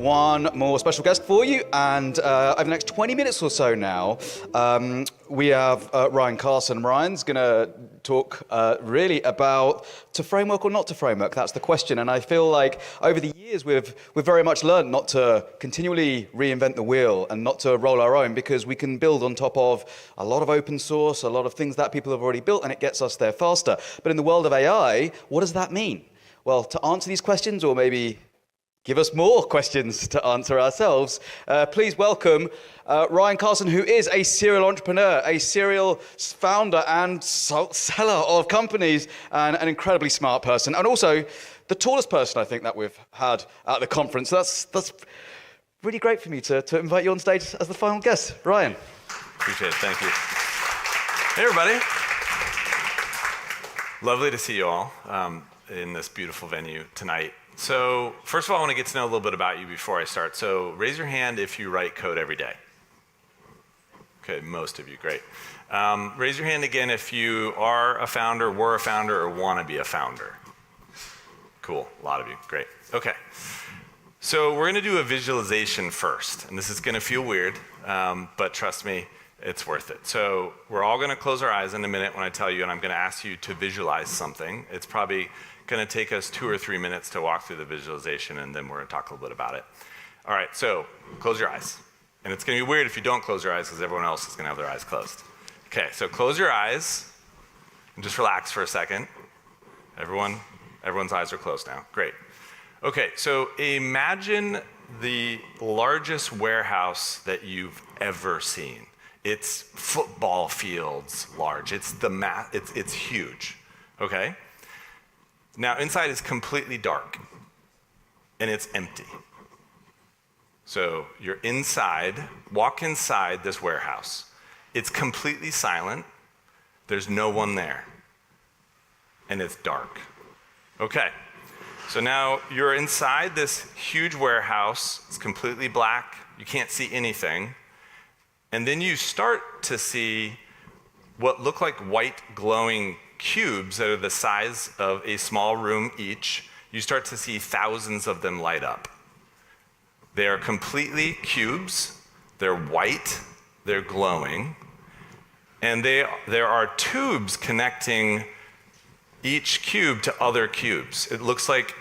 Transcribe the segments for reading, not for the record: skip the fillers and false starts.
one more special guest for you, and over the next 20 minutes or so now, we have Carson. Ryan's going to talk really about to framework or not to framework. That's the question, and I feel like over the years we've very much learned not to continually reinvent the wheel and not to roll our own, because we can build on top of a lot of open source, a lot of things that people have already built, and it gets us there faster. But in the world of AI, what does that mean? Well, to answer these questions, or maybe give us more questions to answer ourselves, please welcome Carson, who is a serial entrepreneur, a serial founder and seller of companies, and an incredibly smart person, and also the tallest person I think that we've had at the conference. So that's really great for me to invite you on stage as the final guest. Ryan. Appreciate it, thank you. Hey everybody. Lovely to see you all in this beautiful venue tonight. So first of all, I want to get to know a little bit about you before I start. So raise your hand if you write code every day. Okay, most of you, great. Raise your hand again if you are a founder, were a founder, or want to be a founder. Cool, a lot of you, great. Okay, so we're going to do a visualization first, and this is going to feel weird, but trust me, it's worth it. So we're all going to close our eyes in a minute when I tell you, and I'm going to ask you to visualize something. It's probably going to take us 2 or 3 minutes to walk through the visualization, and then we're going to talk a little bit about it. All right, so close your eyes. And it's going to be weird if you don't close your eyes, because everyone else is going to have their eyes closed. Okay, so close your eyes and just relax for a second. Everyone's eyes are closed now. Great. Okay, so imagine the largest warehouse that you've ever seen. It's football fields large. It's huge. Okay? Now inside is completely dark and it's empty. So you're inside, walk inside this warehouse. It's completely silent. There's no one there. And it's dark. Okay. So now you're inside this huge warehouse. It's completely black. You can't see anything. And then you start to see what look like white glowing cubes that are the size of a small room each. You start to see thousands of them light up. They are completely cubes. They're white. They're glowing. And there are tubes connecting each cube to other cubes. It looks like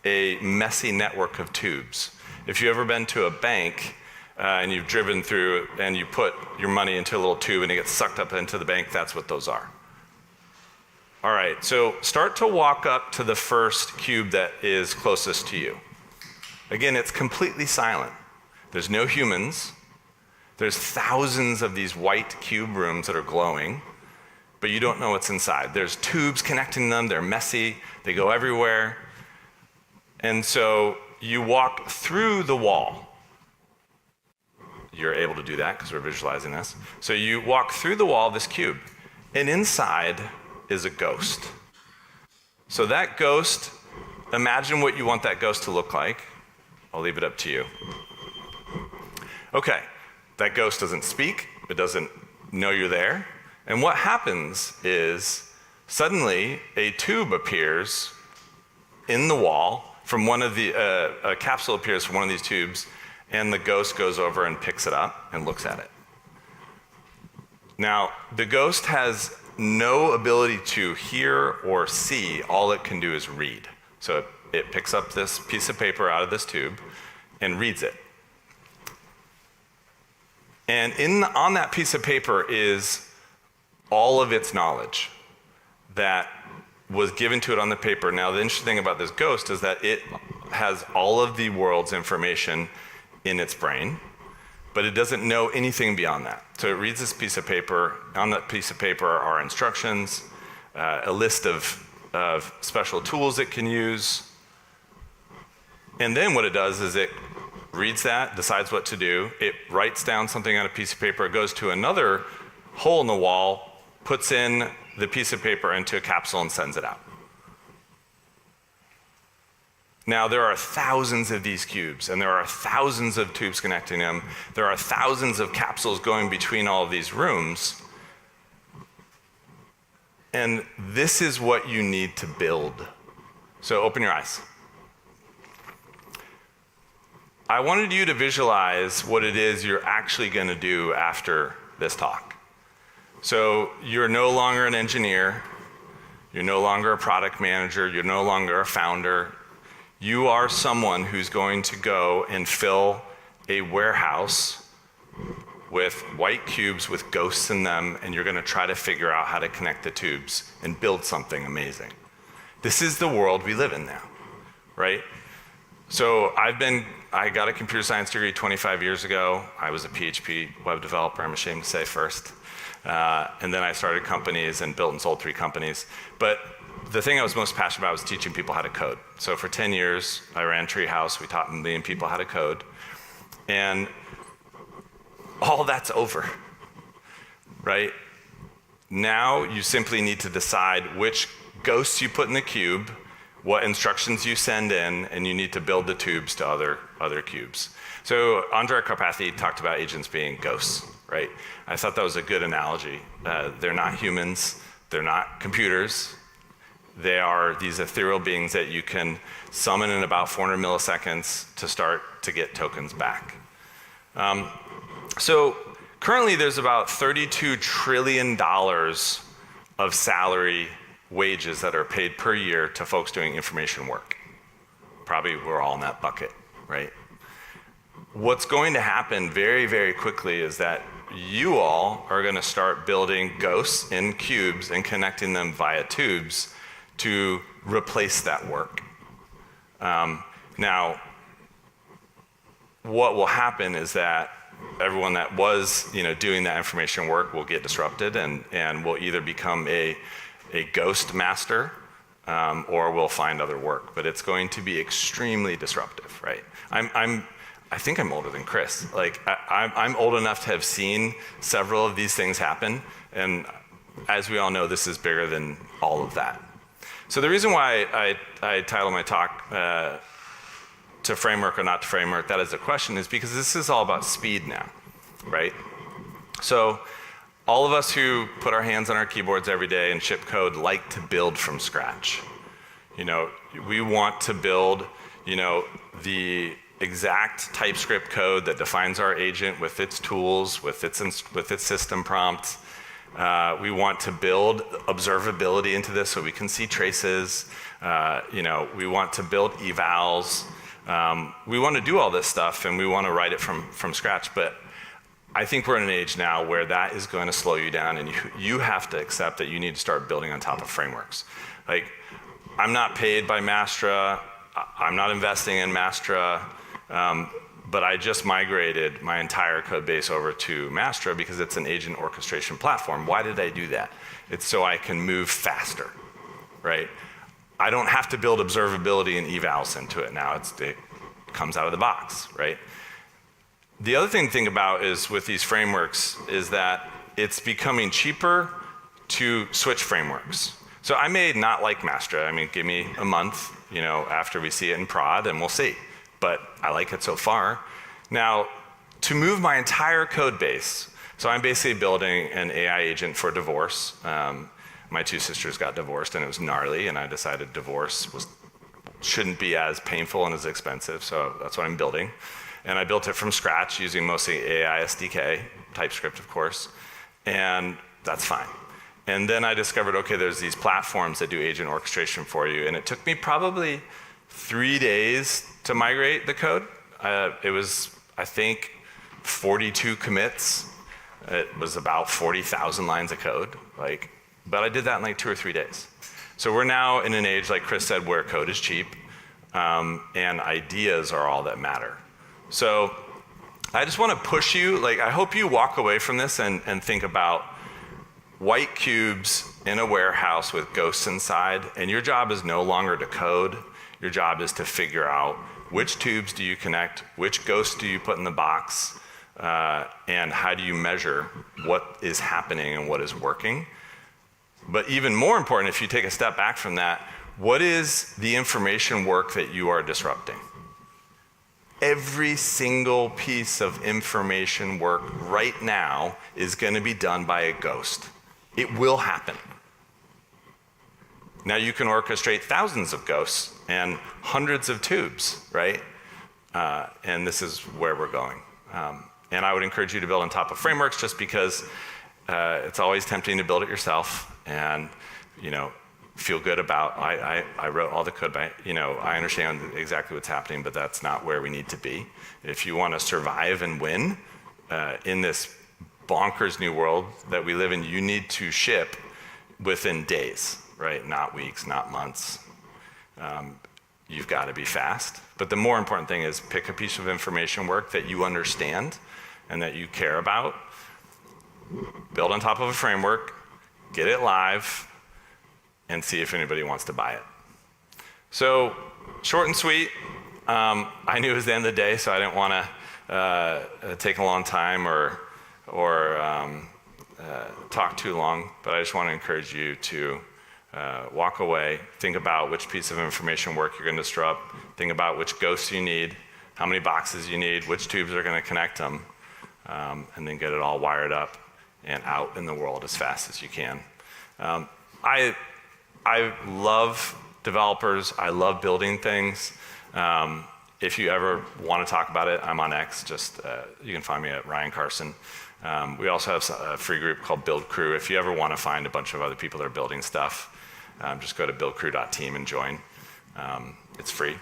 a messy network of tubes. If you've ever been to a bank, and you've driven through and you put your money into a little tube and it gets sucked up into the bank, that's what those are. All right, so start to walk up to the first cube that is closest to you. Again, it's completely silent. There's no humans. There's thousands of these white cube rooms that are glowing, but you don't know what's inside. There's tubes connecting them. They're messy. They go everywhere. And so you walk through the wall. You're able to do that because we're visualizing this. So you walk through the wall of this cube, and inside is a ghost. So that ghost, imagine what you want that ghost to look like. I'll leave it up to you. Okay, that ghost doesn't speak. It doesn't know you're there. And what happens is suddenly a tube appears in the wall from one of the, a capsule appears from one of these tubes, and the ghost goes over and picks it up and looks at it. Now, the ghost has no ability to hear or see. All it can do is read. So it picks up this piece of paper out of this tube and reads it. And on that piece of paper is all of its knowledge that was given to it on the paper. Now, the interesting thing about this ghost is that it has all of the world's information in its brain, but it doesn't know anything beyond that. So it reads this piece of paper. On that piece of paper are instructions, a list of special tools it can use. And then what it does is it reads that, decides what to do. It writes down something on a piece of paper. It goes to another hole in the wall, puts in the piece of paper into a capsule and sends it out. Now, there are thousands of these cubes, and there are thousands of tubes connecting them. There are thousands of capsules going between all of these rooms. And this is what you need to build. So open your eyes. I wanted you to visualize what it is you're actually going to do after this talk. So you're no longer an engineer, you're no longer a product manager, you're no longer a founder. You are someone who's going to go and fill a warehouse with white cubes with ghosts in them, and you're going to try to figure out how to connect the tubes and build something amazing. This is the world we live in now, right? So I got a computer science degree 25 years ago. I was a PHP web developer, I'm ashamed to say first. And then I started companies and built and sold 3 companies. But the thing I was most passionate about was teaching people how to code. So for 10 years, I ran Treehouse. We taught 1 million people how to code. And all that's over, right? Now you simply need to decide which ghosts you put in the cube, what instructions you send in, and you need to build the tubes to other cubes. So Andrej Karpathy talked about agents being ghosts, right? I thought that was a good analogy. They're not humans, they're not computers. They are these ethereal beings that you can summon in about 400 milliseconds to start to get tokens back. So currently there's about $32 trillion of salary wages that are paid per year to folks doing information work. Probably we're all in that bucket, right? What's going to happen very, very quickly is that you all are going to start building ghosts in cubes and connecting them via tubes to replace that work. Now, what will happen is that everyone that was doing that information work will get disrupted and will either become a ghost master, or we'll find other work. But it's going to be extremely disruptive, right? I think I'm older than Chris. Like, I'm old enough to have seen several of these things happen, and as we all know, this is bigger than all of that. So the reason why I title my talk to framework or not to framework, that is a question, is because this is all about speed now, right? So all of us who put our hands on our keyboards every day and ship code like to build from scratch. We want to build, the exact TypeScript code that defines our agent with its tools, with its system prompts. We want to build observability into this so we can see traces. We want to build evals. We want to do all this stuff, and we want to write it from scratch. But I think we're in an age now where that is going to slow you down, and you have to accept that you need to start building on top of frameworks. Like, I'm not paid by Mastra. I'm not investing in Mastra. But I just migrated my entire code base over to Mastra because it's an agent orchestration platform. Why did I do that? It's so I can move faster, right? I don't have to build observability and evals into it now. It comes out of the box, right? The other thing to think about is with these frameworks is that it's becoming cheaper to switch frameworks. So I may not like Mastra. I mean, give me a month, after we see it in prod, and we'll see. But I like it so far. Now, to move my entire code base, so I'm basically building an AI agent for divorce. My 2 sisters got divorced, and it was gnarly, and I decided divorce shouldn't be as painful and as expensive, so that's what I'm building. And I built it from scratch using mostly AI SDK, TypeScript, of course, and that's fine. And then I discovered, okay, there's these platforms that do agent orchestration for you, and it took me probably 3 days to migrate the code. It was, I think, 42 commits. It was about 40,000 lines of code, but I did that in like 2 or 3 days. So we're now in an age, like Chris said, where code is cheap, and ideas are all that matter. So I just want to push you, I hope you walk away from this and think about white cubes in a warehouse with ghosts inside, and your job is no longer to code. Your job is to figure out which tubes do you connect, which ghosts do you put in the box, and how do you measure what is happening and what is working. But even more important, if you take a step back from that, what is the information work that you are disrupting? Every single piece of information work right now is going to be done by a ghost. It will happen. Now you can orchestrate thousands of ghosts and hundreds of tubes, right? and this is where we're going. And I would encourage you to build on top of frameworks just because it's always tempting to build it yourself and, feel good about, I wrote all the code, but, I understand exactly what's happening, but that's not where we need to be. If you want to survive and win in this bonkers new world that we live in, you need to ship within days, right? Not weeks, not months. You've got to be fast. But the more important thing is pick a piece of information work that you understand and that you care about, build on top of a framework, get it live, and see if anybody wants to buy it. So short and sweet. I knew it was the end of the day, so I didn't want to take a long time or talk too long, but I just want to encourage you to walk away, think about which piece of information work you're going to disrupt, think about which ghosts you need, how many boxes you need, which tubes are going to connect them, and then get it all wired up and out in the world as fast as you can. I love developers. I love building things. If you ever want to talk about it, I'm on X. Just you can find me at Ryan Carson. We also have a free group called Build Crew. If you ever want to find a bunch of other people that are building stuff, just go to buildcrew.team and join. It's free.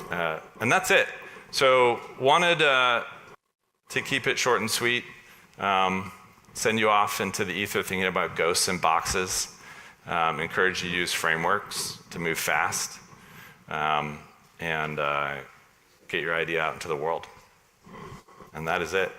And that's it. So wanted to keep it short and sweet, send you off into the ether thinking about ghosts and boxes, encourage you to use frameworks to move fast, and get your idea out into the world. And that is it.